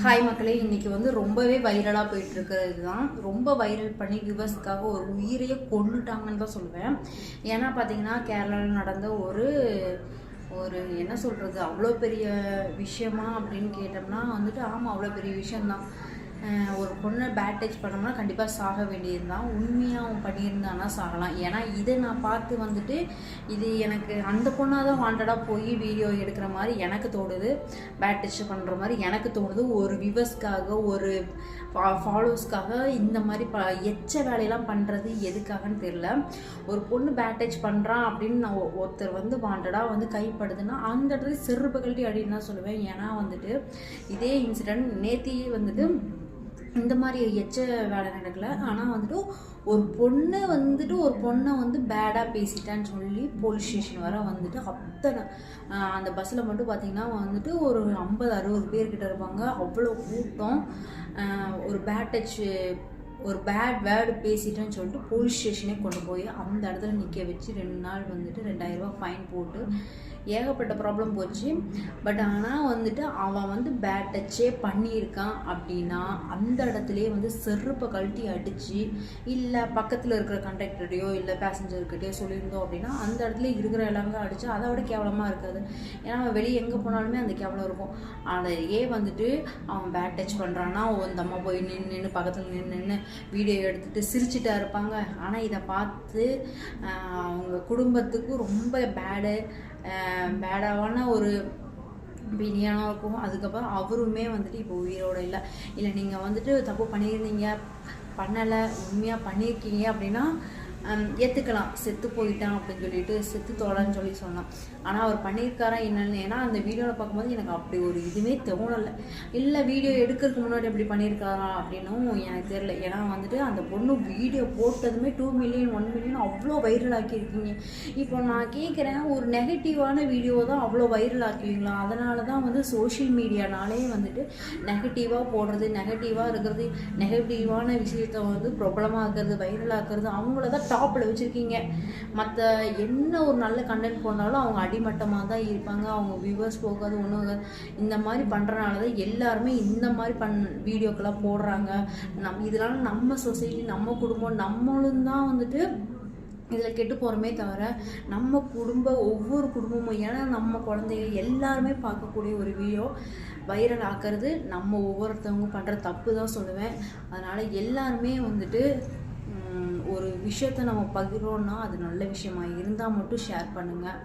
Hi மக்களே, இன்னைக்கு வந்து ரொம்பவே வைரலாக போயிட்டு இருக்கிறது தான். ரொம்ப வைரல் பண்ணி வியூவர்ஸ்க்காக ஒரு உயிரையே கொண்டுட்டாங்கன்னு தான் சொல்லுவேன். ஏன்னா பார்த்தீங்கன்னா கேரளாவில் நடந்த ஒரு ஒரு என்ன சொல்கிறது, அவ்வளோ பெரிய விஷயமா அப்படின்னு கேட்டோம்னா வந்துட்டு ஆமாம், அவ்வளோ பெரிய விஷயந்தான். ஒரு பொண்ணை பேட் டச் பண்ணோம்னா கண்டிப்பாக சாக வேண்டியது தான். உண்மையாக அவன் பண்ணியிருந்தானா சாகலாம். ஏன்னா இதை நான் பார்த்து வந்துட்டு இது எனக்கு அந்த பொண்ணாக தான் வாண்டடாக போய் வீடியோ எடுக்கிற மாதிரி எனக்கு தோணுது, பேட் டச் பண்ணுற மாதிரி எனக்கு தோணுது. ஒரு வியூவர்ஸ்க்காக, ஒரு ஃபாலோவர்ஸ்க்காக இந்த மாதிரி எச்ச வேலையெல்லாம் பண்ணுறது எதுக்காகன்னு தெரில. ஒரு பொண்ணு பேட் டச் பண்ணுறான் அப்படின்னு நான் ஒருத்தர் வந்து வாண்டடாக வந்து கைப்படுதுன்னா அந்த இடத்துல செருப்பு கழட்டி அப்படின்னு தான் சொல்லுவேன். ஏன்னா வந்துட்டு இதே இன்சிடென்ட் நேத்தியே வந்துட்டு இந்த மாதிரி எச்ச வேலை நடக்கலை. ஆனால் வந்துட்டு ஒரு பொண்ணை வந்து பேடாக பேசிட்டான்னு சொல்லி போலீஸ் ஸ்டேஷன் வர வந்துட்டு அத்தனை அந்த பஸ்ஸில் மட்டும் பார்த்திங்கன்னா வந்துட்டு ஒரு 50-60 பேர்கிட்ட இருப்பாங்க. அவ்வளோ கூட்டம். ஒரு பேட் டச், ஒரு பேட் வேர்டு பேசிட்டேன்னு சொல்லிட்டு போலீஸ் ஸ்டேஷனே கொண்டு போய் அந்த இடத்துல நிற்க வச்சு 2 நாள் வந்துட்டு 2000 ரூபா ஃபைன் போட்டு ஏகப்பட்ட ப்ராப்ளம் போச்சு. பட் ஆனால் வந்துட்டு அவன் வந்து பேட் டச்சே பண்ணியிருக்கான் அப்படின்னா அந்த இடத்துலையே வந்து செருப்பை கழட்டி அடித்து, இல்லை பக்கத்தில் இருக்கிற கண்டக்டரையோ இல்லை பேசஞ்சர்கிட்டையோ சொல்லியிருந்தோம் அப்படின்னா அந்த இடத்துல இருக்கிற எல்லாங்க அடித்து அதை விட கேவலமாக இருக்காது. ஏன்னா அவன் வெளியே எங்கே போனாலுமே அந்த கேவலம் இருக்கும். அதையே வந்துட்டு அவன் பேட் டச் பண்ணுறான்னா அந்த அம்மா போய் நின்று பக்கத்தில் நின்று வீடியோ எடுத்துகிட்டு சிரிச்சுட்டா இருப்பாங்க. ஆனால் இதை பார்த்து அவங்க குடும்பத்துக்கு ரொம்ப பேடான ஒரு பிரியாணம் இருக்கும். அதுக்கப்புறம் அவருமே வந்துட்டு இப்போ உயிரோடு இல்லை நீங்கள் வந்துட்டு தப்பு பண்ணியிருந்தீங்க, பண்ணலை, உண்மையாக பண்ணியிருக்கீங்க அப்படின்னா ஏற்றுக்கலாம். செத்து போயிட்டான் அப்படின்னு சொல்லிட்டு செத்து தோடன்னு சொல்லி சொன்னான். ஆனால் அவர் பண்ணியிருக்காரா என்னன்னு, ஏன்னா அந்த வீடியோவில் பார்க்கும்போது எனக்கு அப்படி ஒரு இதுவே தோணலை. இல்லை வீடியோ எடுக்கிறதுக்கு முன்னாடி அப்படி பண்ணியிருக்காரா அப்படின்னும் எனக்கு தெரியல. ஏன்னா வந்துட்டு அந்த பொண்ணு வீடியோ போட்டதுமே 2 மில்லியன் 1 மில்லியன் அவ்வளோ வைரல் ஆக்கியிருக்கீங்க. இப்போ நான் கேட்குறேன், ஒரு நெகட்டிவான வீடியோ தான் அவ்வளோ வைரல் ஆக்குவீங்களா? அதனால தான் வந்து சோஷியல் மீடியானாலே வந்துட்டு நெகட்டிவாக போடுறது, நெகட்டிவாக இருக்கிறது, நெகட்டிவான விஷயத்தை வந்து பிரபலமாக இருக்கிறது, வைரல் ஆக்குறது அவங்கள தான் டாப்பில் வச்சுருக்கீங்க. மற்ற என்ன ஒரு நல்ல கண்டென்ட் போனாலும் அவங்க அடிமட்டமாக தான் இருப்பாங்க. அவங்க வியூவர்ஸ் போகாது, ஒன்றும் ஆகாது. இந்த மாதிரி பண்ணுறனால தான் எல்லாருமே இந்த மாதிரி வீடியோக்கெல்லாம் போடுறாங்க. இதனால நம்ம சொசைட்டி, நம்ம குடும்பம், நம்மளும் தான் வந்துட்டு இதில் கெட்டு போகிறோமே தவிர நம்ம ஒவ்வொரு குடும்பமும், ஏன்னா நம்ம குழந்தைங்க எல்லாருமே பார்க்கக்கூடிய ஒரு வீடியோ வைரல் ஆக்கிறது நம்ம ஒவ்வொருத்தவங்க பண்ணுற தப்பு தான் சொல்லுவேன். அதனால் எல்லாருமே வந்துட்டு ஒரு விஷயத்தை நம்ம பகிர்றோன்னா அது நல்ல விஷயமா இருந்தால் மட்டும் ஷேர் பண்ணுங்கள்.